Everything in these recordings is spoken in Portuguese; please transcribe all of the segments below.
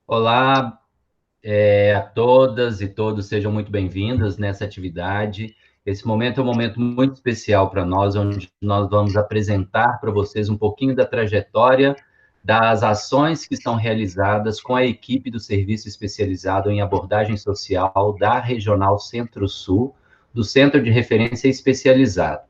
Olá, a todas e todos, sejam muito bem-vindas nessa atividade. Esse momento é um momento muito especial para nós, onde nós vamos apresentar para vocês um pouquinho da trajetória das ações que são realizadas com a equipe do Serviço Especializado em Abordagem Social da Regional Centro-Sul, do Centro de Referência Especializado.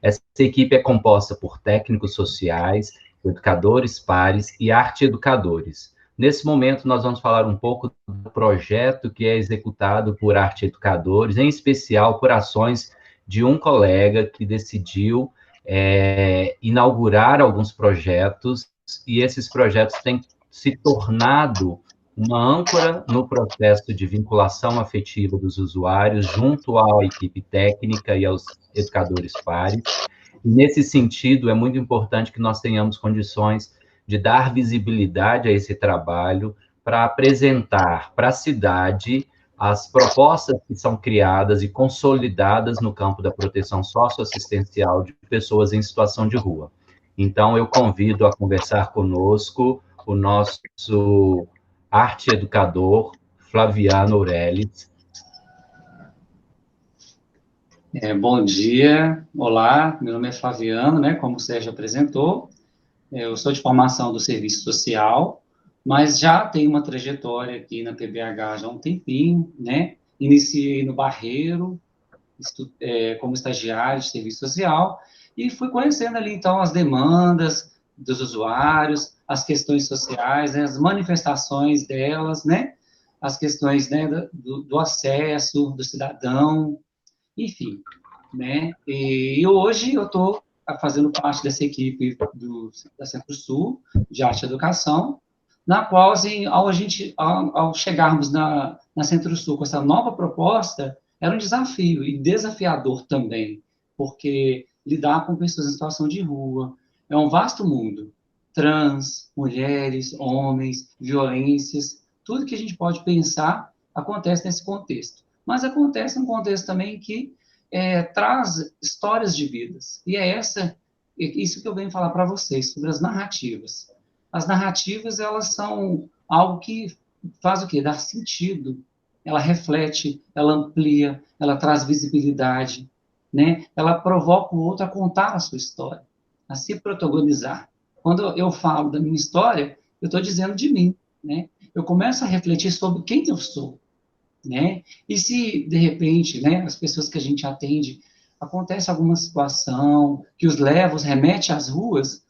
Essa equipe é composta por técnicos sociais, educadores pares e arte-educadores. Nesse momento, nós vamos falar um pouco do projeto que é executado por arte educadores, em especial por ações de um colega que decidiu inaugurar alguns projetos, e esses projetos têm se tornado uma âncora no processo de vinculação afetiva dos usuários junto à equipe técnica e aos educadores pares. E nesse sentido, é muito importante que nós tenhamos condições de dar visibilidade a esse trabalho para apresentar para a cidade as propostas que são criadas e consolidadas no campo da proteção socioassistencial de pessoas em situação de rua. Então, eu convido a conversar conosco o nosso arte educador, Flaviano Aurelis. Bom dia, olá, meu nome é Flaviano, né, como o Sérgio apresentou, eu sou de formação do serviço social, mas já tenho uma trajetória aqui na PBH já há um tempinho, né, iniciei no Barreiro, como estagiário de serviço social, e fui conhecendo ali, então, as demandas dos usuários, as questões sociais, né, as manifestações delas, né, as questões, né, do acesso do cidadão, enfim, né? E hoje eu estou fazendo parte dessa equipe da Centro-Sul de Arte e Educação, na qual, assim, ao chegarmos na Centro-Sul com essa nova proposta, era um desafio e desafiador também, porque lidar com pessoas em situação de rua é um vasto mundo. Trans, mulheres, homens, violências, tudo que a gente pode pensar acontece nesse contexto. Mas acontece num contexto também que traz histórias de vidas. E é isso que eu venho falar para vocês, sobre as narrativas. As narrativas, elas são algo que faz o quê? Dar sentido. Ela reflete, ela amplia, ela traz visibilidade, né? Ela provoca o outro a contar a sua história, a se protagonizar. Quando eu falo da minha história, eu estou dizendo de mim, né? Eu começo a refletir sobre quem eu sou, né? E se, de repente, né, as pessoas que a gente atende, acontece alguma situação que os leva, os remete às ruas,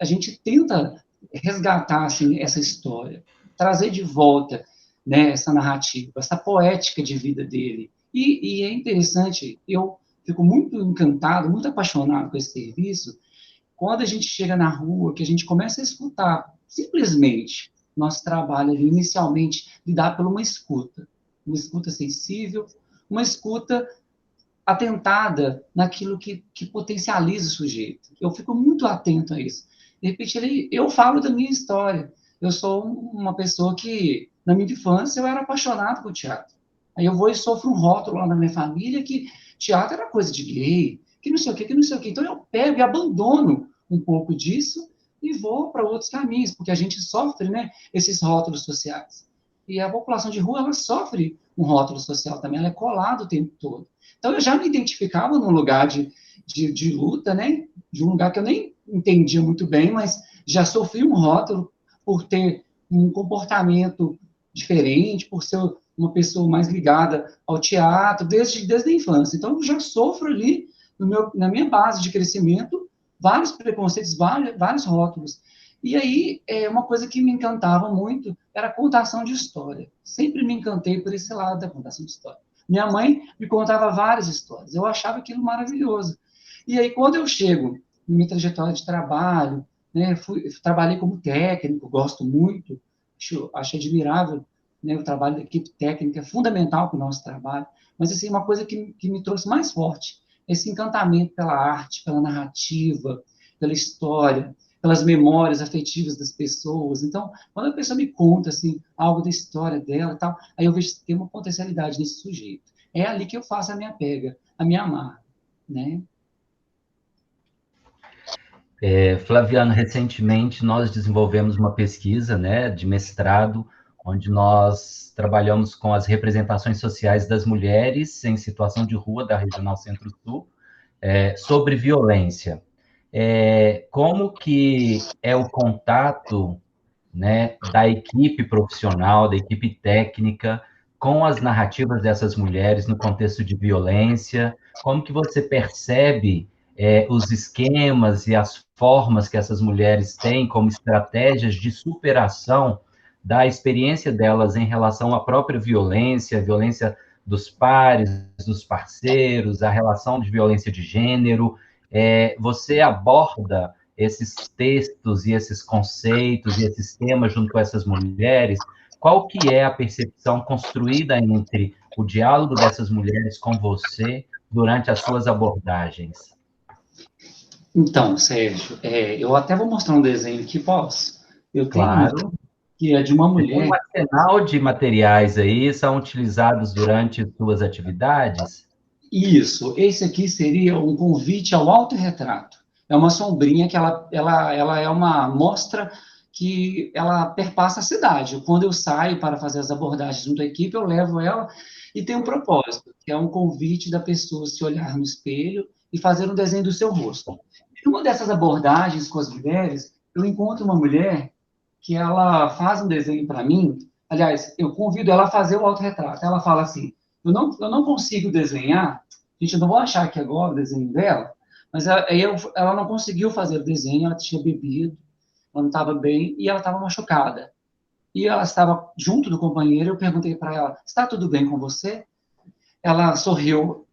a gente tenta resgatar, assim, essa história, trazer de volta, né, essa narrativa, essa poética de vida dele. E é interessante, eu fico muito encantado, muito apaixonado com esse serviço, quando a gente chega na rua, que a gente começa a escutar, simplesmente, nosso trabalho ali, inicialmente, lidar por uma escuta sensível, uma escuta atentada naquilo que potencializa o sujeito. Eu fico muito atento a isso. De repente, eu falo da minha história. Eu sou uma pessoa que, na minha infância, eu era apaixonado por teatro. Aí eu vou e sofro um rótulo lá na minha família que teatro era coisa de gay, que não sei o quê, que não sei o quê. Então eu pego e abandono um pouco disso e vou para outros caminhos, porque a gente sofre, né, esses rótulos sociais. E a população de rua, ela sofre um rótulo social também, ela é colada o tempo todo. Então, eu já me identificava num lugar de luta, né? De um lugar que eu nem entendia muito bem, mas já sofri um rótulo por ter um comportamento diferente, por ser uma pessoa mais ligada ao teatro, desde a infância. Então, eu já sofro ali, na minha base de crescimento, vários preconceitos, vários rótulos. E aí, uma coisa que me encantava muito era a contação de história. Sempre me encantei por esse lado da contação de história. Minha mãe me contava várias histórias. Eu achava aquilo maravilhoso. E aí, quando eu chego na minha trajetória de trabalho, né, trabalhei como técnico, gosto muito, acho admirável, né, o trabalho da equipe técnica, é fundamental para o nosso trabalho. Mas, assim, uma coisa que me trouxe mais forte, esse encantamento pela arte, pela narrativa, pela história, pelas memórias afetivas das pessoas. Então, quando a pessoa me conta assim, algo da história dela e tal, aí eu vejo que tem uma potencialidade nesse sujeito. É ali que eu faço a minha pega, a minha amarra, né? Flaviano, recentemente nós desenvolvemos uma pesquisa, né, de mestrado, onde nós trabalhamos com as representações sociais das mulheres em situação de rua da Regional Centro-Sul, sobre violência. Como que é o contato, né, da equipe profissional, da equipe técnica, com as narrativas dessas mulheres no contexto de violência? Como que você percebe os esquemas e as formas que essas mulheres têm como estratégias de superação da experiência delas em relação à própria violência, a violência dos pares, dos parceiros, a relação de violência de gênero? Você aborda esses textos e esses conceitos e esses temas junto com essas mulheres? Qual que é a percepção construída entre o diálogo dessas mulheres com você durante as suas abordagens? Então, Sérgio, eu até vou mostrar um desenho aqui, posso? Eu tenho um Claro. que é de uma Você tem um mulher. arsenal de materiais aí, são utilizados durante suas atividades? Isso, esse aqui seria um convite ao autorretrato. É uma sombrinha que ela é uma mostra que ela perpassa a cidade. Quando eu saio para fazer as abordagens junto à equipe, eu levo ela e tem um propósito, que é um convite da pessoa se olhar no espelho e fazer um desenho do seu rosto. Em uma dessas abordagens com as mulheres, eu encontro uma mulher que ela faz um desenho para mim. Aliás, eu convido ela a fazer o autorretrato. Ela fala assim: eu não consigo desenhar, gente, eu não vou achar aqui agora o desenho dela, mas ela não conseguiu fazer o desenho, ela tinha bebido, ela não estava bem e ela estava machucada. E ela estava junto do companheiro, eu perguntei para ela: está tudo bem com você? Ela sorriu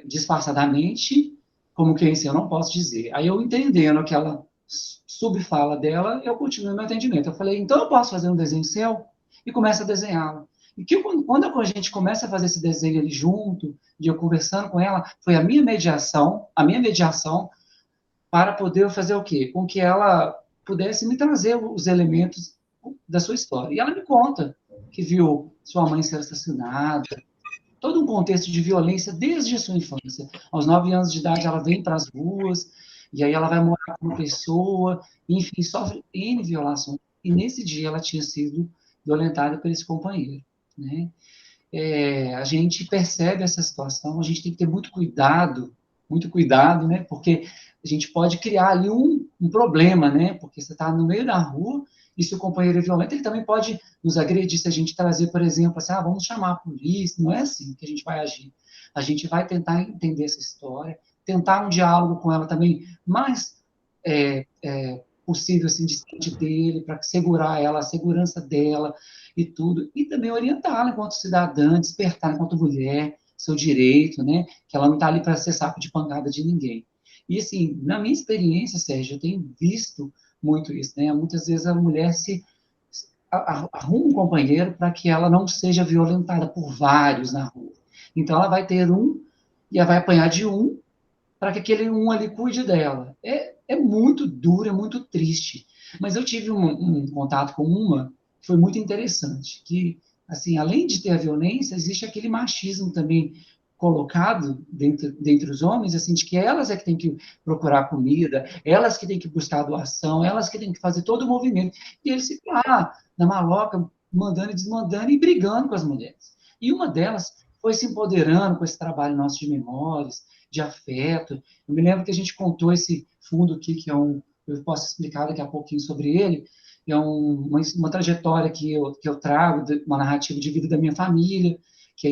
disfarçadamente, como quem disse: eu não posso dizer. Aí eu entendendo que ela subfala dela, eu continuo meu atendimento. Eu falei: então eu posso fazer um desenho seu? E começa a desenhá-lo. E que quando a gente começa a fazer esse desenho ali junto, de eu conversando com ela, foi a minha mediação para poder fazer o quê? Com que ela pudesse me trazer os elementos da sua história. E ela me conta que viu sua mãe ser assassinada, todo um contexto de violência desde a sua infância. Aos 9 anos de idade, ela vem para as ruas, e aí ela vai morar com uma pessoa, enfim, sofre N violações. E nesse dia ela tinha sido violentada por esse companheiro, né? A gente percebe essa situação, a gente tem que ter muito cuidado, né? Porque a gente pode criar ali um problema, né? Porque você está no meio da rua e se o companheiro é violento, ele também pode nos agredir se a gente trazer, por exemplo, assim, vamos chamar a polícia. Não é assim que a gente vai agir. A gente vai tentar entender essa história, tentar um diálogo com ela também mais possível, assim, distante dele, para segurar ela, a segurança dela, e tudo, e também orientá-la enquanto cidadã, despertar enquanto mulher, seu direito, né? Que ela não está ali para ser saco de pancada de ninguém. E assim, na minha experiência, Sérgio, eu tenho visto muito isso, né? Muitas vezes a mulher se arruma um companheiro para que ela não seja violentada por vários na rua. Então ela vai ter um e ela vai apanhar de um para que aquele um ali cuide dela. É muito duro, é muito triste. Mas eu tive um contato com uma que foi muito interessante, que, assim, além de ter a violência, existe aquele machismo também colocado dentre os homens, assim, de que elas é que têm que procurar comida, elas que têm que buscar doação, elas que têm que fazer todo o movimento. E eles ficam lá, na maloca, mandando e desmandando e brigando com as mulheres. E uma delas foi se empoderando com esse trabalho nosso de memórias, de afeto. Eu me lembro que a gente contou esse fundo aqui, que é eu posso explicar daqui a pouquinho sobre ele, é uma trajetória que eu trago, uma narrativa de vida da minha família, que é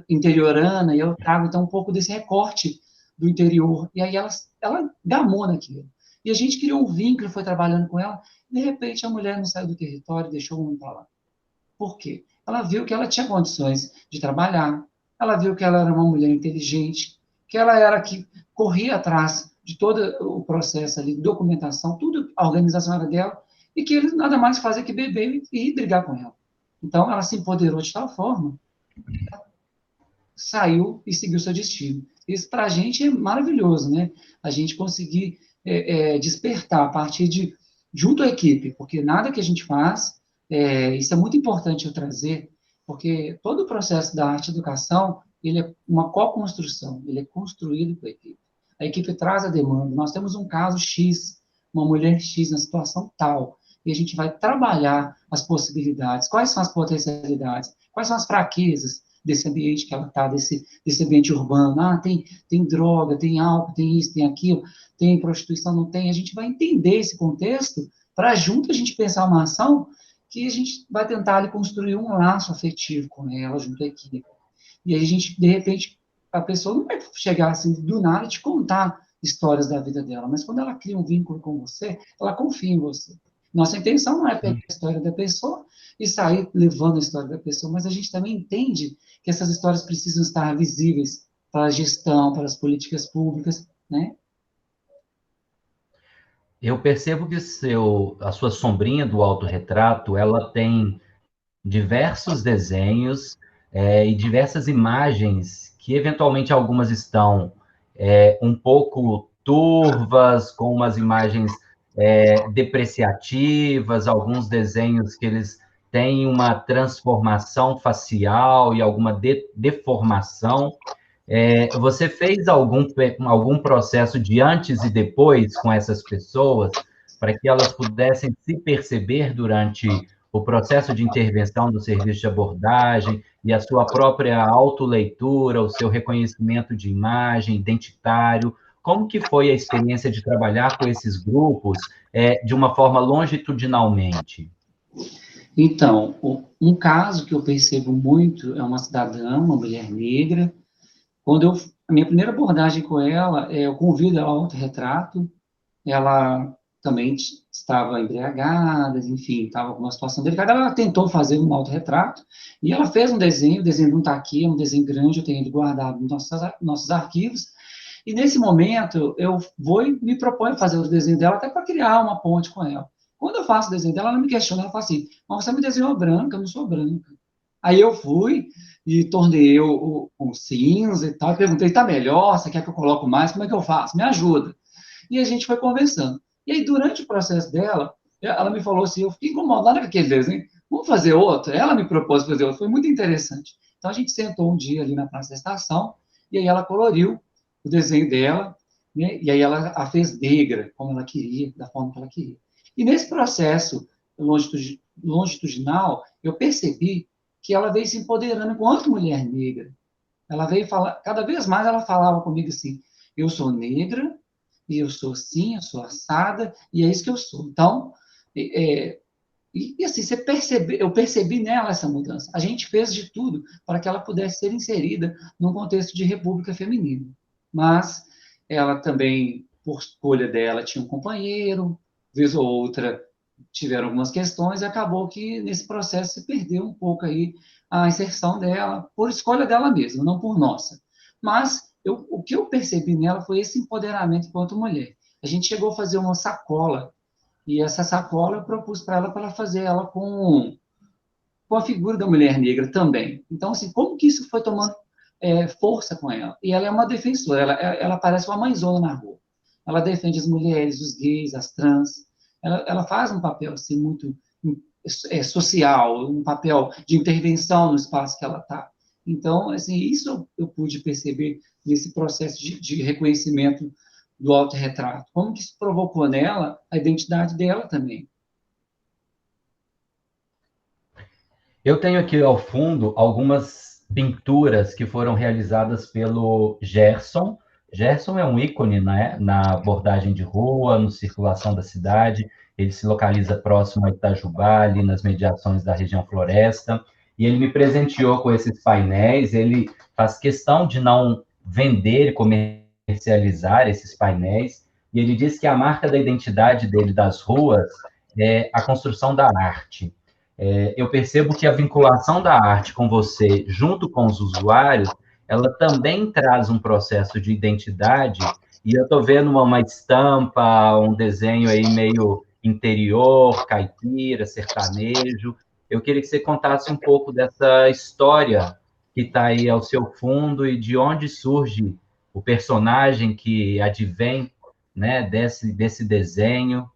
interiorana, e eu trago então um pouco desse recorte do interior. E aí ela gamou naquilo. E a gente criou um vínculo, foi trabalhando com ela, e de repente a mulher não saiu do território, deixou o homem para lá. Por quê? Ela viu que ela tinha condições de trabalhar, ela viu que ela era uma mulher inteligente, que ela era que corria atrás de todo o processo ali, documentação, tudo, a organização era dela, e que ele nada mais fazia que beber e brigar com ela. Então, ela se empoderou de tal forma, saiu e seguiu seu destino. Isso, para a gente, é maravilhoso, né? A gente conseguir despertar a partir junto à equipe, porque nada que a gente faz, isso é muito importante eu trazer, porque todo o processo da arte e educação, ele é uma co-construção, ele é construído com a equipe. A equipe traz a demanda. Nós temos um caso X, uma mulher X na situação tal, e a gente vai trabalhar as possibilidades, quais são as potencialidades, quais são as fraquezas desse ambiente que ela está, desse ambiente urbano. Ah, tem droga, tem álcool, tem isso, tem aquilo, tem prostituição, não tem. A gente vai entender esse contexto para junto a gente pensar uma ação que a gente vai tentar ali construir um laço afetivo com ela, junto à equipe. E aí a gente, de repente, a pessoa não vai chegar assim do nada e te contar histórias da vida dela, mas quando ela cria um vínculo com você, ela confia em você. Nossa intenção não é pegar a história da pessoa e sair levando a história da pessoa, mas a gente também entende que essas histórias precisam estar visíveis para a gestão, para as políticas públicas, né? Eu percebo que a sua sombrinha do autorretrato, ela tem diversos desenhos e diversas imagens que, eventualmente, algumas estão um pouco turvas, com umas imagens depreciativas, alguns desenhos que eles têm uma transformação facial e alguma deformação. Você fez algum processo de antes e depois com essas pessoas, para que elas pudessem se perceber durante o processo de intervenção do serviço de abordagem e a sua própria autoleitura, o seu reconhecimento de imagem, identitário? Como que foi a experiência de trabalhar com esses grupos de uma forma longitudinalmente? Então, um caso que eu percebo muito é uma cidadã, uma mulher negra. A minha primeira abordagem com ela, eu convido ela ao autorretrato. Ela também estava embriagada, enfim, estava com uma situação delicada. Ela tentou fazer um autorretrato e ela fez um desenho. O desenho não está aqui, é um desenho grande, eu tenho ele guardado nos nossos arquivos. E nesse momento, eu vou e me proponho fazer o desenho dela, até para criar uma ponte com ela. Quando eu faço o desenho dela, ela me questiona, ela fala assim: mas você me desenhou branca, eu não sou branca. Aí eu fui e tornei o cinza e tal, perguntei: tá melhor? Você quer que eu coloque mais? Como é que eu faço? Me ajuda. E a gente foi conversando. E aí, durante o processo dela, ela me falou assim: eu fiquei incomodada com aquele desenho, vamos fazer outro? Ela me propôs fazer outro, foi muito interessante. Então, a gente sentou um dia ali na praça da estação, e aí ela coloriu o desenho dela, né? E aí ela a fez negra, como ela queria, da forma que ela queria. E nesse processo longitudinal, eu percebi que ela veio se empoderando enquanto mulher negra. Ela veio falar, cada vez mais ela falava comigo assim: eu sou negra, e eu sou assim, eu sou assada, e é isso que eu sou. Então, assim, eu percebi nela essa mudança. A gente fez de tudo para que ela pudesse ser inserida num contexto de república feminina. Mas ela também, por escolha dela, tinha um companheiro, vez ou outra tiveram algumas questões, e acabou que nesse processo se perdeu um pouco aí a inserção dela, por escolha dela mesma, não por nossa. Mas o que eu percebi nela foi esse empoderamento enquanto mulher. A gente chegou a fazer uma sacola, e essa sacola eu propus para ela fazer ela com a figura da mulher negra também. Então, assim, como que isso foi tomando força com ela? E ela é uma defensora, ela parece uma mãezona na rua. Ela defende as mulheres, os gays, as trans. Ela faz um papel, assim, muito social, um papel de intervenção no espaço que ela está. Então, assim, isso eu pude perceber nesse processo de reconhecimento do autorretrato. Como que isso provocou nela a identidade dela também. Eu tenho aqui ao fundo algumas pinturas que foram realizadas pelo Gerson. Gerson é um ícone, né, na abordagem de rua, na circulação da cidade. Ele se localiza próximo a Itajubá, ali nas mediações da região Floresta. E ele me presenteou com esses painéis. Ele faz questão de não vender e comercializar esses painéis. E ele diz que a marca da identidade dele das ruas é a construção da arte. Eu percebo que a vinculação da arte com você, junto com os usuários, ela também traz um processo de identidade, e eu estou vendo uma estampa, um desenho aí meio interior, caipira, sertanejo. Eu queria que você contasse um pouco dessa história que está aí ao seu fundo e de onde surge o personagem que advém, né, desse desenho.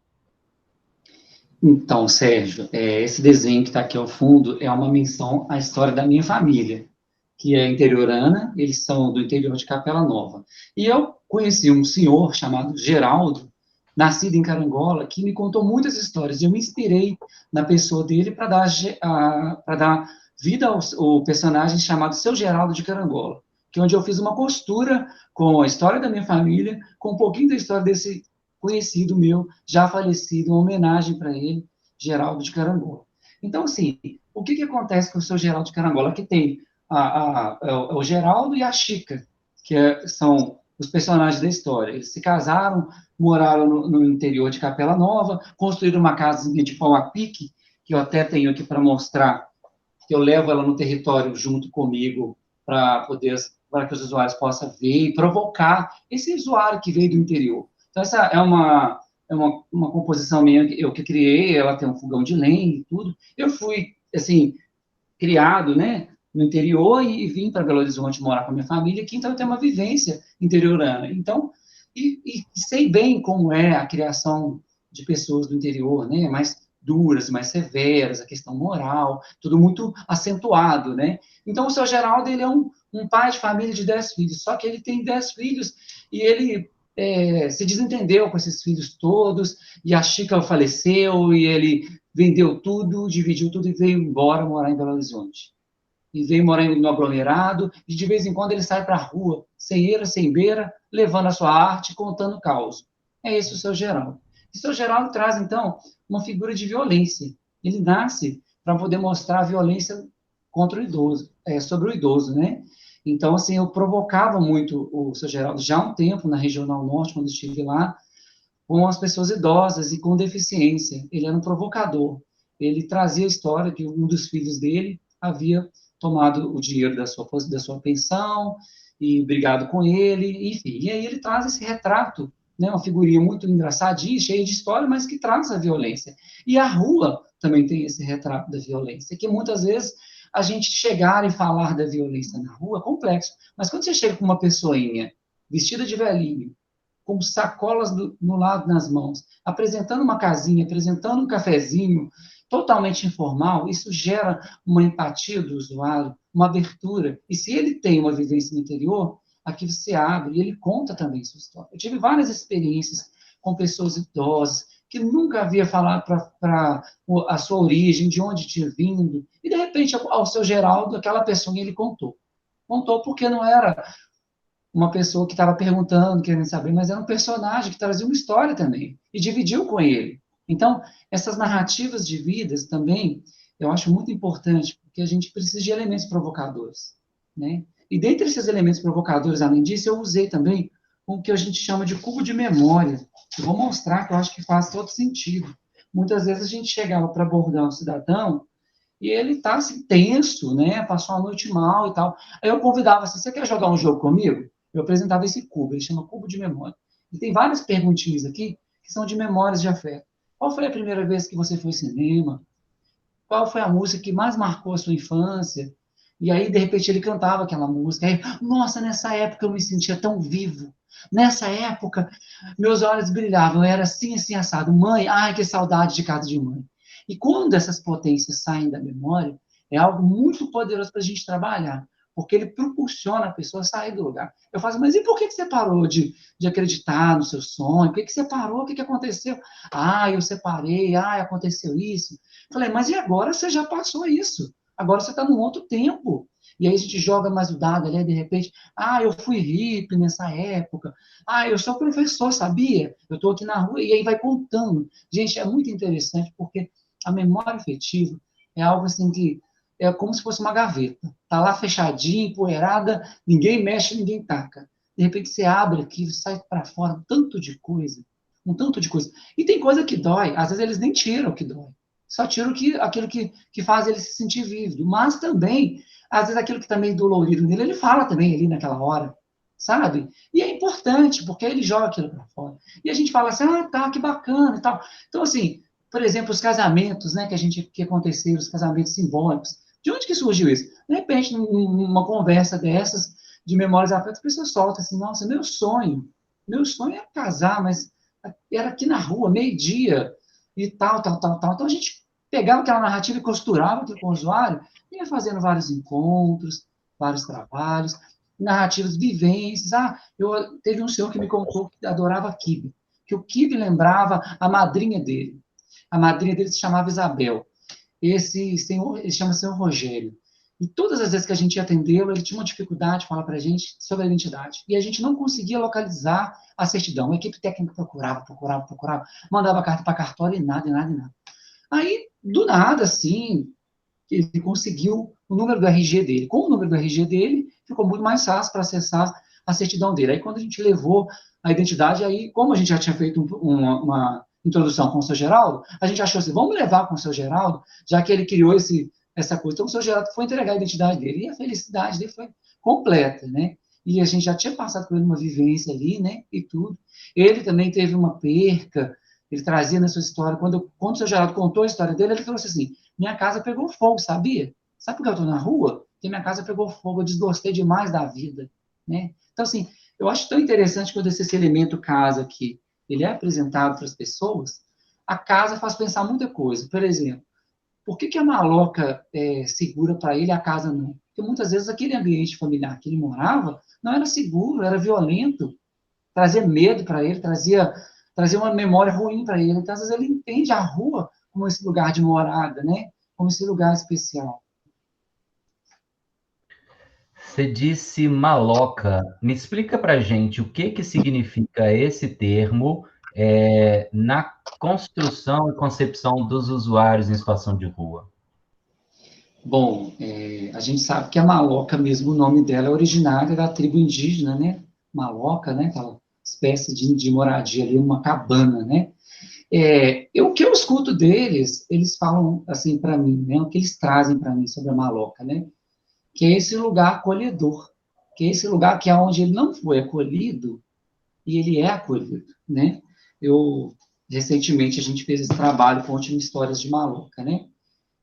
Então, Sérgio, esse desenho que está aqui ao fundo é uma menção à história da minha família, que é interiorana, eles são do interior de Capela Nova. E eu conheci um senhor chamado Geraldo, nascido em Carangola, que me contou muitas histórias. Eu me inspirei na pessoa dele para dar vida ao personagem chamado Seu Geraldo de Carangola, que é onde eu fiz uma costura com a história da minha família, com um pouquinho da história desse conhecido meu, já falecido, uma homenagem para ele, Geraldo de Carangola. Então, assim, o que acontece com o Seu Geraldo de Carangola? Que tem o Geraldo e a Chica, são os personagens da história. Eles se casaram, moraram no interior de Capela Nova, construíram uma casinha de pau a pique, que eu até tenho aqui para mostrar, que eu levo ela no território junto comigo para que os usuários possam ver e provocar esse usuário que veio do interior. Então, essa é uma composição minha, eu que criei, ela tem um fogão de lenha e tudo. Eu fui, assim, criado, né, no interior e vim para Belo Horizonte morar com a minha família aqui, então eu tenho uma vivência interiorana. Então, e sei bem como é a criação de pessoas do interior, né, mais duras, mais severas, a questão moral, tudo muito acentuado, né. Então, o seu Geraldo, ele é um pai de família de 10 filhos, só que ele tem 10 filhos e ele se desentendeu com esses filhos todos, e a Chica faleceu, e ele vendeu tudo, dividiu tudo e veio embora morar em Belo Horizonte. E veio morar no aglomerado, e de vez em quando ele sai para a rua, sem eira, sem beira, levando a sua arte, contando caos. É esse o seu Geraldo. E o seu Geraldo traz, então, uma figura de violência. Ele nasce para poder mostrar a violência contra o idoso, sobre o idoso, né? Então, assim, eu provocava muito o seu Geraldo já há um tempo na Regional Norte, quando estive lá, com as pessoas idosas e com deficiência. Ele era um provocador. Ele trazia a história que um dos filhos dele havia tomado o dinheiro da sua pensão e brigado com ele, enfim. E aí ele traz esse retrato, né, uma figurinha muito engraçadinha, cheia de história, mas que traz a violência. E a rua também tem esse retrato da violência, que muitas vezes a gente chegar e falar da violência na rua é complexo, mas quando você chega com uma pessoinha vestida de velhinho, com sacolas no lado nas mãos, apresentando uma casinha, apresentando um cafezinho, totalmente informal, isso gera uma empatia do usuário, uma abertura. E se ele tem uma vivência no interior, aqui você abre e ele conta também sua história. Eu tive várias experiências com pessoas idosas que nunca havia falado para a sua origem, de onde tinha vindo, e de repente, ao seu Geraldo, aquela pessoa ele contou. Contou porque não era uma pessoa que estava perguntando, querendo saber, mas era um personagem que trazia uma história também, e dividiu com ele. Então, essas narrativas de vidas também, eu acho muito importante, porque a gente precisa de elementos provocadores, né? E dentre esses elementos provocadores, além disso, eu usei também o que a gente chama de cubo de memória. Eu vou mostrar que eu acho que faz todo sentido. Muitas vezes a gente chegava para abordar um cidadão e ele está assim, tenso, né? Passou a noite mal e tal. Aí eu convidava assim: você quer jogar um jogo comigo? Eu apresentava esse cubo, ele chama cubo de memória. E tem várias perguntinhas aqui que são de memórias de afeto. Qual foi a primeira vez que você foi ao cinema? Qual foi a música que mais marcou a sua infância? E aí, de repente, ele cantava aquela música. Aí, nossa, nessa época eu me sentia tão vivo. Nessa época, meus olhos brilhavam, eu era assim, assim, assado. Mãe, ai, que saudade de casa de mãe. E quando essas potências saem da memória, é algo muito poderoso para a gente trabalhar, porque ele proporciona a pessoa sair do lugar. Eu falo, mas e por que você parou de acreditar no seu sonho? Por que você parou? O que aconteceu? Ah, eu separei, ah, aconteceu isso. Falei, mas e agora você já passou isso? Agora você está num outro tempo. E aí a gente joga mais o dado ali, de repente, ah, eu fui hippie nessa época, ah, eu sou professor, sabia? Eu estou aqui na rua, e aí vai contando. Gente, é muito interessante, porque a memória afetiva é algo assim que é como se fosse uma gaveta. Está lá fechadinha, empoeirada, ninguém mexe, ninguém taca. De repente você abre aqui, sai para fora um tanto de coisa. E tem coisa que dói, às vezes eles nem tiram o que dói. Só tiram aquilo que faz ele se sentir vívido. Mas também, às vezes aquilo que está meio dolorido nele, ele fala também ali naquela hora, sabe? E é importante, porque ele joga aquilo para fora. E a gente fala assim, ah, tá, que bacana e tal. Então, assim, por exemplo, os casamentos, né, que aconteceram, os casamentos simbólicos. De onde que surgiu isso? De repente, numa conversa dessas, de memórias afetivas, a pessoa solta assim, nossa, meu sonho era casar, mas era aqui na rua, meio-dia, e tal, tal, tal, tal. Então, a gente pegava aquela narrativa e costurava aquilo com o usuário, e ia fazendo vários encontros, vários trabalhos, narrativas, vivências. Ah, teve um senhor que me contou que adorava quibe. que o que me lembrava a madrinha dele. A madrinha dele se chamava Isabel. Esse senhor, ele chama senhor Rogério. E todas as vezes que a gente ia atendê-lo, ele tinha uma dificuldade de falar para a gente sobre a identidade. E a gente não conseguia localizar a certidão. A equipe técnica procurava, mandava carta para cartório e nada, e nada, e nada. Aí, do nada, assim, ele conseguiu o número do RG dele. Com o número do RG dele, ficou muito mais fácil para acessar a certidão dele. Aí, quando a gente levou a identidade, aí, como a gente já tinha feito uma introdução com o seu Geraldo, a gente achou assim, vamos levar com o seu Geraldo, já que ele criou essa coisa. Então, o seu Geraldo foi entregar a identidade dele, e a felicidade dele foi completa, né? E a gente já tinha passado por uma vivência ali, né? E tudo. Ele também teve uma perca, ele trazia na sua história. Quando o seu Geraldo contou a história dele, ele falou assim: minha casa pegou fogo, sabia? Sabe por que eu estou na rua? Porque minha casa pegou fogo, eu desgostei demais da vida, né? Então, assim, eu acho tão interessante quando esse elemento casa aqui, ele é apresentado para as pessoas, a casa faz pensar muita coisa. Por exemplo, por que a maloca é segura para ele e a casa não? Porque muitas vezes aquele ambiente familiar que ele morava não era seguro, era violento, trazia medo para ele, trazia uma memória ruim para ele. Então, às vezes, ele entende a rua como esse lugar de morada, né? Como esse lugar especial. Você disse maloca. Me explica para gente o que significa esse termo na construção e concepção dos usuários em situação de rua. Bom, a gente sabe que a maloca mesmo, o nome dela é originária da tribo indígena, né? Maloca, né? Aquela espécie de moradia ali, uma cabana, né? O que eu escuto deles, eles falam assim para mim, né? O que eles trazem para mim sobre a maloca, né? Que é esse lugar acolhedor, que é esse lugar que é onde ele não foi acolhido e ele é acolhido, né? Eu recentemente a gente fez esse trabalho com histórias de maloca, né?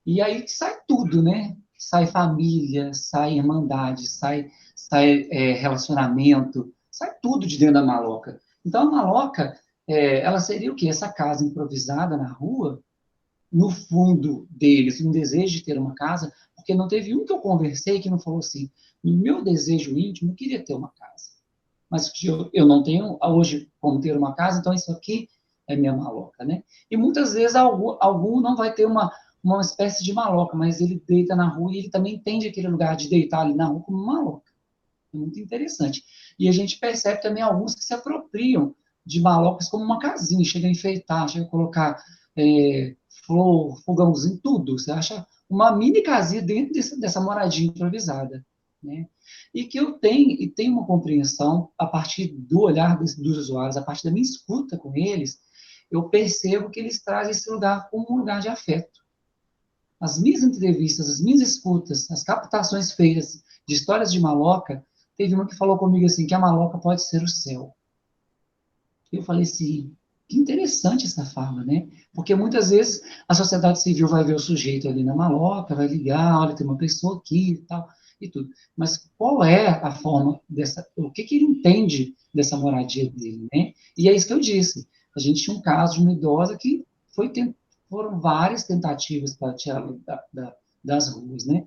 E aí sai tudo, né? Sai família, sai irmandade, sai relacionamento, sai tudo de dentro da maloca. Então a maloca, ela seria o quê? Essa casa improvisada na rua, no fundo deles, um desejo de ter uma casa, porque não teve um que eu conversei que não falou assim, no meu desejo íntimo, eu queria ter uma casa. Mas eu não tenho hoje como ter uma casa, então isso aqui é minha maloca, né? E muitas vezes algum não vai ter uma espécie de maloca, mas ele deita na rua e ele também entende aquele lugar de deitar ali na rua como maloca. É muito interessante. E a gente percebe também alguns que se apropriam de malocas como uma casinha, chega a enfeitar, chega a colocar flor, fogãozinho, tudo. Você acha uma mini casinha dentro dessa moradia improvisada, né? E que eu tenho uma compreensão a partir do olhar dos usuários, a partir da minha escuta com eles, eu percebo que eles trazem esse lugar como um lugar de afeto. As minhas entrevistas, as minhas escutas, as captações feitas de histórias de maloca, teve uma que falou comigo assim, que a maloca pode ser o céu. Eu falei assim, que interessante essa fala, né? Porque muitas vezes a sociedade civil vai ver o sujeito ali na maloca, vai ligar, olha, tem uma pessoa aqui e tal, e tudo. Mas qual é a forma o que ele entende dessa moradia dele, né? E é isso que eu disse. A gente tinha um caso de uma idosa que foram várias tentativas para tirá-la das ruas, né?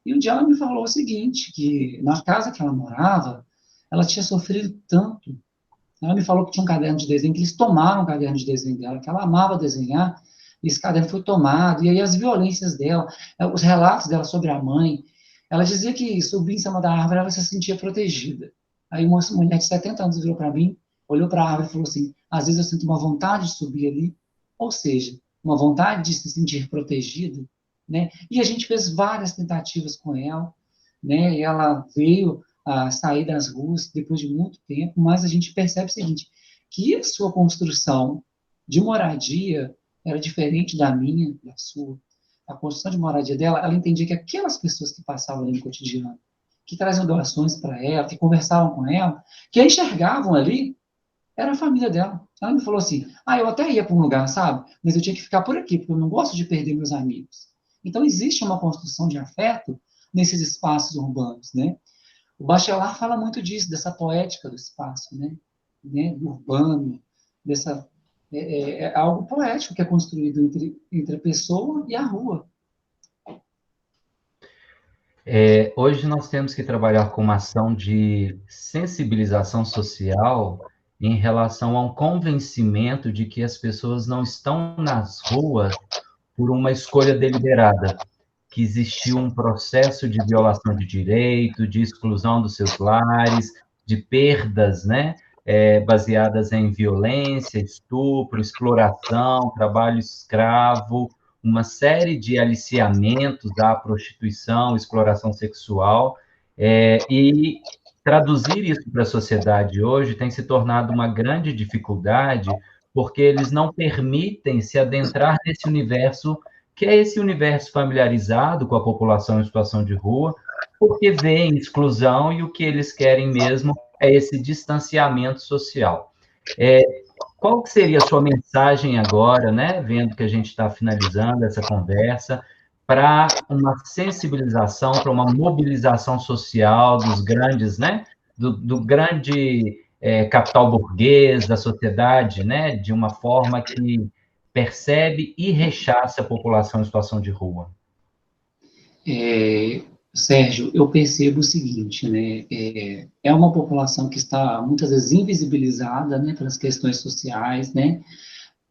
E um dia ela me falou o seguinte, que na casa que ela morava, ela tinha sofrido tanto. Ela me falou que tinha um caderno de desenho, que eles tomaram o caderno de desenho dela, que ela amava desenhar, e esse caderno foi tomado, e aí as violências dela, os relatos dela sobre a mãe, ela dizia que subir em cima da árvore ela se sentia protegida. Aí uma mulher de 70 anos virou para mim, olhou para a árvore e falou assim, às vezes eu sinto uma vontade de subir ali, ou seja, uma vontade de se sentir protegida, né? E a gente fez várias tentativas com ela, né? E ela veio a sair das ruas depois de muito tempo, mas a gente percebe o seguinte, que a sua construção de moradia era diferente da minha, da sua. A construção de moradia dela, ela entendia que aquelas pessoas que passavam ali no cotidiano, que traziam doações para ela, que conversavam com ela, que a enxergavam ali, era a família dela. Ela me falou assim, eu até ia para um lugar, sabe? Mas eu tinha que ficar por aqui, porque eu não gosto de perder meus amigos. Então, existe uma construção de afeto nesses espaços urbanos, né? O Bachelard fala muito disso, dessa poética do espaço, né, do urbano, dessa, é algo poético que é construído entre a pessoa e a rua. Hoje nós temos que trabalhar com uma ação de sensibilização social em relação a um convencimento de que as pessoas não estão nas ruas por uma escolha deliberada, que existiu um processo de violação de direito, de exclusão dos seus lares, de perdas, né, baseadas em violência, estupro, exploração, trabalho escravo, uma série de aliciamentos à prostituição, exploração sexual, e traduzir isso para a sociedade hoje tem se tornado uma grande dificuldade, porque eles não permitem se adentrar nesse universo, que é esse universo familiarizado com a população em situação de rua, porque vêem exclusão e o que eles querem mesmo é esse distanciamento social. Qual que seria a sua mensagem agora, né, vendo que a gente está finalizando essa conversa, para uma sensibilização, para uma mobilização social dos grandes, né, do grande capital burguês, da sociedade, né, de uma forma que percebe e rechaça a população em situação de rua? Sérgio, eu percebo o seguinte, né, é uma população que está muitas vezes invisibilizada, né, pelas questões sociais, né,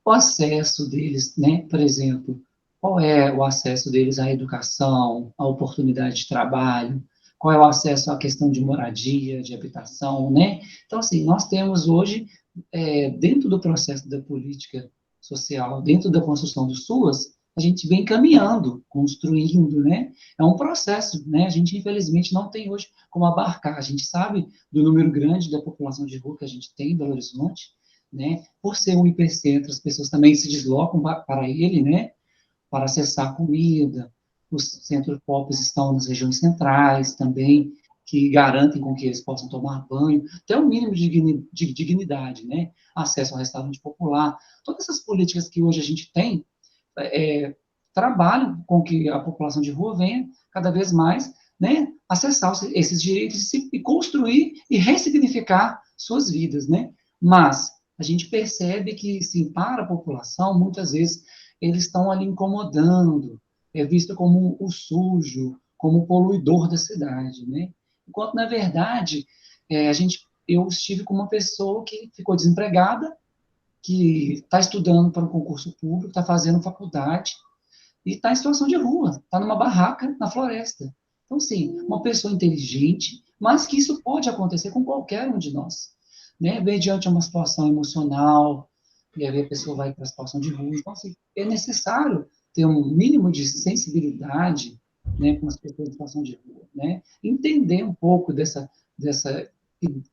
o acesso deles, né, por exemplo, qual é o acesso deles à educação, à oportunidade de trabalho, qual é o acesso à questão de moradia, de habitação, né? Então, assim, nós temos hoje, dentro do processo da política social, dentro da construção do SUAS, a gente vem caminhando, construindo, né? É um processo, né? A gente, infelizmente, não tem hoje como abarcar. A gente sabe do número grande da população de rua que a gente tem em Belo Horizonte, né? Por ser um hipercentro, as pessoas também se deslocam para ele, né? Para acessar comida. Os centros pop estão nas regiões centrais também, que garantem com que eles possam tomar banho, até um mínimo de dignidade, né? Acesso ao restaurante popular. Todas essas políticas que hoje a gente tem trabalham com que a população de rua venha cada vez mais, né, acessar esses direitos e construir e ressignificar suas vidas, né? Mas a gente percebe que, sim, para a população, muitas vezes eles estão ali incomodando, é visto como o sujo, como o poluidor da cidade, né? Enquanto, na verdade, eu estive com uma pessoa que ficou desempregada, que está estudando para um concurso público, está fazendo faculdade, e está em situação de rua, está numa barraca na floresta. Então, sim, uma pessoa inteligente, mas que isso pode acontecer com qualquer um de nós, né? Mediante uma situação emocional, e aí a pessoa vai para a situação de rua. Então, assim, é necessário ter um mínimo de sensibilidade, né, com as pessoas em situação de rua, né? Entender um pouco dessa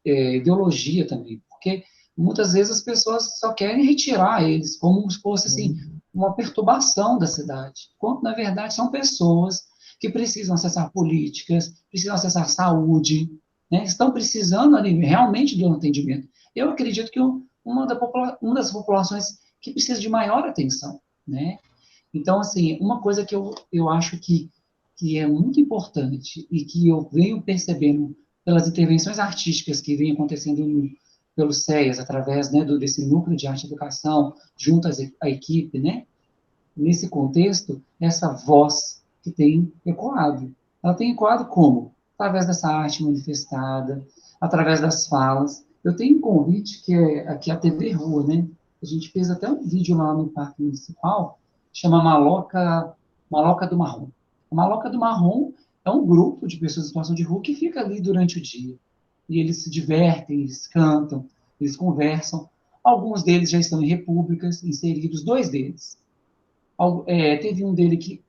ideologia também, porque muitas vezes as pessoas só querem retirar eles, como se fosse assim, uma perturbação da cidade, quando na verdade são pessoas que precisam acessar políticas, precisam acessar saúde, né? Estão precisando ali realmente de um atendimento. Eu acredito que uma das populações que precisa de maior atenção, né? Então, assim, uma coisa que eu acho que é muito importante e que eu venho percebendo pelas intervenções artísticas que vêm acontecendo pelo CEAS, através, né, desse núcleo de arte e educação, junto à equipe, né? Nesse contexto, essa voz que tem ecoado. Ela tem ecoado como? Através dessa arte manifestada, através das falas. Eu tenho um convite que é aqui a TV Rua, né? A gente fez até um vídeo lá no Parque Municipal, chama Maloca do Marrom. A Maloca do Marrom é um grupo de pessoas em situação de rua que fica ali durante o dia. E eles se divertem, eles cantam, eles conversam. Alguns deles já estão em repúblicas, inseridos, dois deles. Teve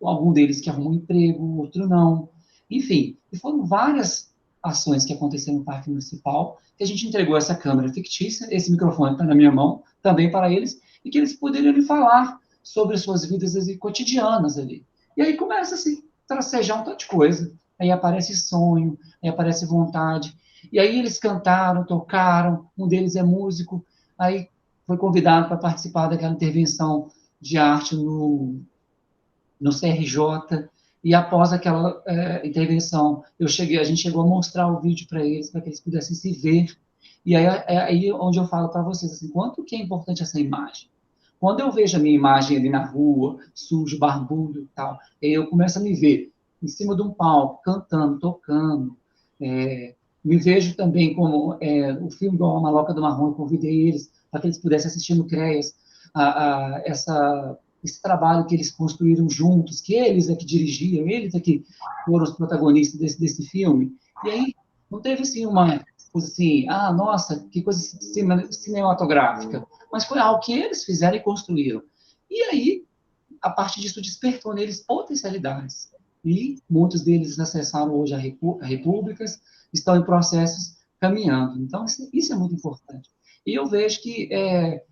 algum deles que arrumou um emprego, outro não. Enfim, e foram várias ações que aconteceram no Parque Municipal, que a gente entregou essa câmera fictícia, esse microfone está na minha mão, também para eles, e que eles poderiam lhe falar sobre as suas vidas cotidianas ali. E aí começa a se tracejar um tanto de coisa. Aí aparece sonho, aí aparece vontade. E aí eles cantaram, tocaram, um deles é músico, aí foi convidado para participar daquela intervenção de arte no CRJ, e após aquela intervenção, a gente chegou a mostrar o vídeo para eles, para que eles pudessem se ver, e aí é aí onde eu falo para vocês, assim, quanto que é importante essa imagem. Quando eu vejo a minha imagem ali na rua, sujo, barbudo e tal, eu começo a me ver em cima de um palco, cantando, tocando, Me vejo também como o filme do A Maloca do Marrom, eu convidei eles para que eles pudessem assistir no CREAS esse trabalho que eles construíram juntos, que eles é que dirigiam, eles é que foram os protagonistas desse filme. E aí não teve assim uma coisa assim, ah, nossa, que coisa cinematográfica, mas foi algo que eles fizeram e construíram. E aí, a partir disso, despertou neles potencialidades. E muitos deles acessaram hoje a repúblicas, estão em processos caminhando. Então, isso é muito importante. E eu vejo que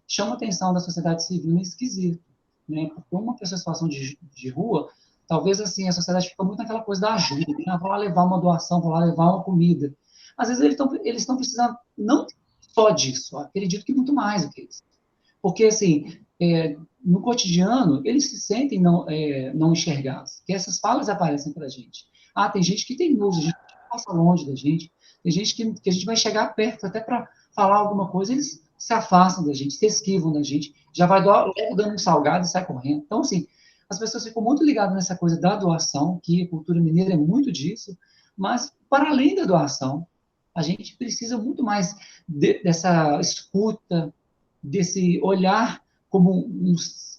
chama a atenção da sociedade civil nesse quesito. Né? Porque uma pessoa em situação de rua, talvez assim, a sociedade fica muito naquela coisa da ajuda. Né? Ah, vou lá levar uma doação, vou lá levar uma comida. Às vezes eles estão precisando não só disso, acredito que muito mais do que isso. Porque, assim, no cotidiano, eles se sentem não enxergados, que essas falas aparecem para a gente. Ah, tem gente que tem luz, a gente passa longe da gente, tem gente que a gente vai chegar perto até para falar alguma coisa, eles se afastam da gente, se esquivam da gente, já vai logo dando um salgado e sai correndo. Então, assim, as pessoas ficam muito ligadas nessa coisa da doação, que a cultura mineira é muito disso, mas, para além da doação, a gente precisa muito mais dessa escuta, desse olhar como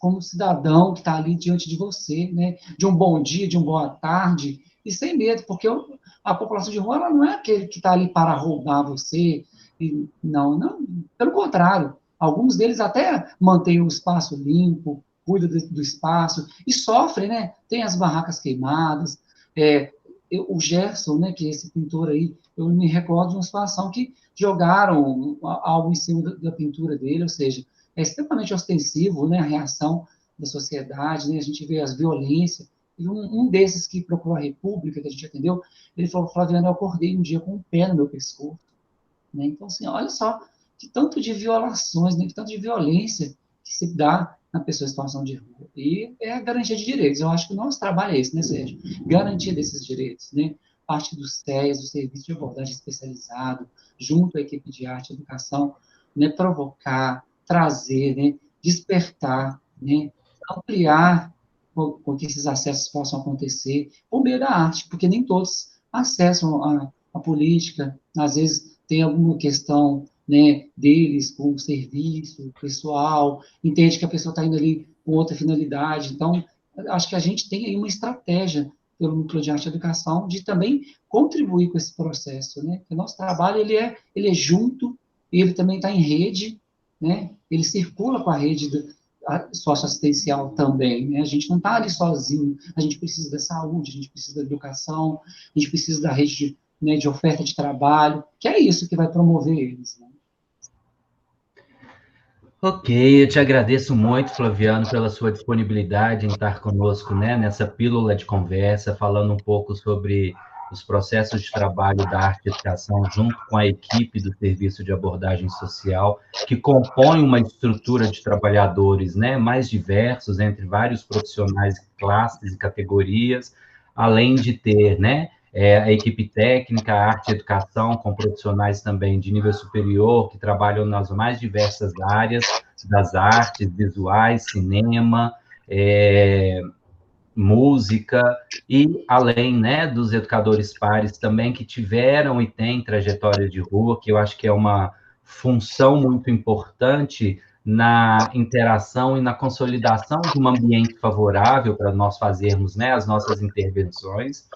um cidadão que está ali diante de você, né? De um bom dia, de uma boa tarde, e sem medo, porque a população de rua ela não é aquele que está ali para roubar você, não, pelo contrário, alguns deles até mantêm o espaço limpo, cuidam do espaço, e sofrem, né? Tem as barracas queimadas, o Gerson, né, que é esse pintor aí, eu me recordo de uma situação que jogaram algo em cima da pintura dele, ou seja, é extremamente ostensivo, né, a reação da sociedade, né, a gente vê as violências, e um desses que procurou a República, que a gente atendeu, ele falou, Flaviano, eu acordei um dia com um pé no meu pescoço, né, então, assim, olha só, que tanto de violações, né, que tanto de violência que se dá na pessoa em situação de rua, e é a garantia de direitos, eu acho que o nosso trabalho é esse, né, Sérgio? Garantia desses direitos, né, parte do SES, do Serviço de Abordagem Especializado, junto à equipe de arte e educação, né, provocar, trazer, né, despertar, né, ampliar com que esses acessos possam acontecer por meio da arte, porque nem todos acessam a política, às vezes tem alguma questão, né, deles com o serviço pessoal, entende que a pessoa está indo ali com outra finalidade, então acho que a gente tem aí uma estratégia pelo Núcleo de Arte e Educação de também contribuir com esse processo, né? O nosso trabalho ele é junto, ele também está em rede, né? Ele circula com a rede socioassistencial também, né? A gente não está ali sozinho, a gente precisa da saúde, a gente precisa da educação, a gente precisa da rede de oferta de trabalho, que é isso que vai promover eles, né? Ok, eu te agradeço muito, Flaviano, pela sua disponibilidade em estar conosco, né, nessa pílula de conversa, falando um pouco sobre os processos de trabalho da arte e educação junto com a equipe do Serviço de Abordagem Social, que compõe uma estrutura de trabalhadores, né, mais diversos, entre vários profissionais, classes e categorias, além de ter, né, a equipe técnica, a arte e educação, com profissionais também de nível superior, que trabalham nas mais diversas áreas das artes visuais, cinema, música, e além, né, dos educadores pares também, que tiveram e têm trajetória de rua, que eu acho que é uma função muito importante na interação e na consolidação de um ambiente favorável para nós fazermos, né, as nossas intervenções.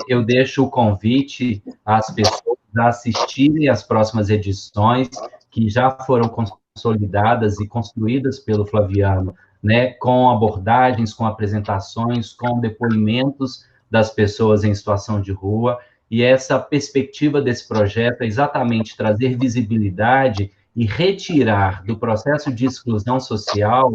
Eu deixo o convite às pessoas a assistirem às próximas edições, que já foram consolidadas e construídas pelo Flaviano, né, com abordagens, com apresentações, com depoimentos das pessoas em situação de rua, e essa perspectiva desse projeto é exatamente trazer visibilidade e retirar do processo de exclusão social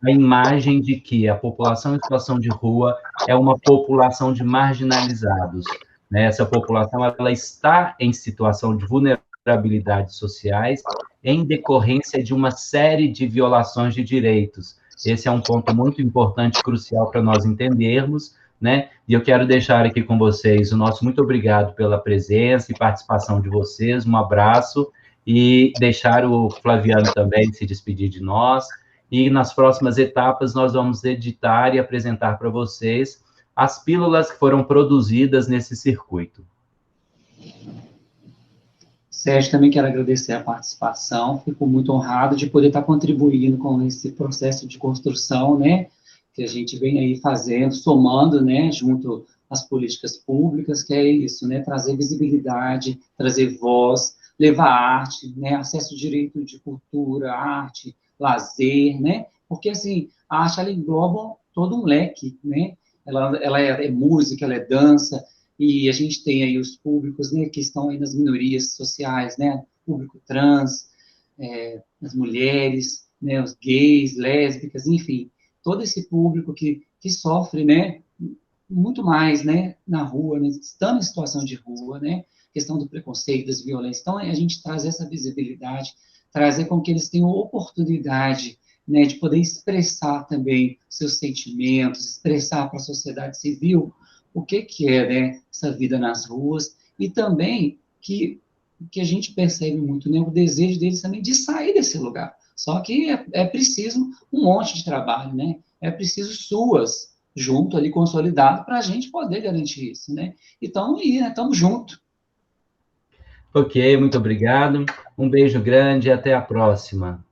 a imagem de que a população em situação de rua é uma população de marginalizados, né? Essa população ela está em situação de vulnerabilidades sociais em decorrência de uma série de violações de direitos. Esse é um ponto muito importante, crucial para nós entendermos, né? E eu quero deixar aqui com vocês o nosso muito obrigado pela presença e participação de vocês, um abraço, e deixar o Flaviano também se despedir de nós. E nas próximas etapas nós vamos editar e apresentar para vocês as pílulas que foram produzidas nesse circuito. Sérgio, também quero agradecer a participação, fico muito honrado de poder estar contribuindo com esse processo de construção, né, que a gente vem aí fazendo, somando, né, junto às políticas públicas, que é isso, né, trazer visibilidade, trazer voz, levar arte, né, acesso ao direito de cultura, arte, lazer, né, porque, assim, a arte, ela engloba todo um leque, né, ela é música, ela é dança, e a gente tem aí os públicos, né, que estão aí nas minorias sociais, né, público trans, as mulheres, né, os gays, lésbicas, enfim, todo esse público que sofre, né, muito mais, né, na rua, né, estando em situação de rua, né, questão do preconceito, das violências. Então, a gente traz essa visibilidade, trazer com que eles tenham oportunidade, né, de poder expressar também seus sentimentos, expressar para a sociedade civil o que é, né, essa vida nas ruas, e também que a gente percebe muito, né, o desejo deles também de sair desse lugar. Só que é preciso um monte de trabalho, né? É preciso suas junto ali, consolidado, para a gente poder garantir isso, né? Então, aí, né, estamos juntos. Ok, muito obrigado. Um beijo grande e até a próxima.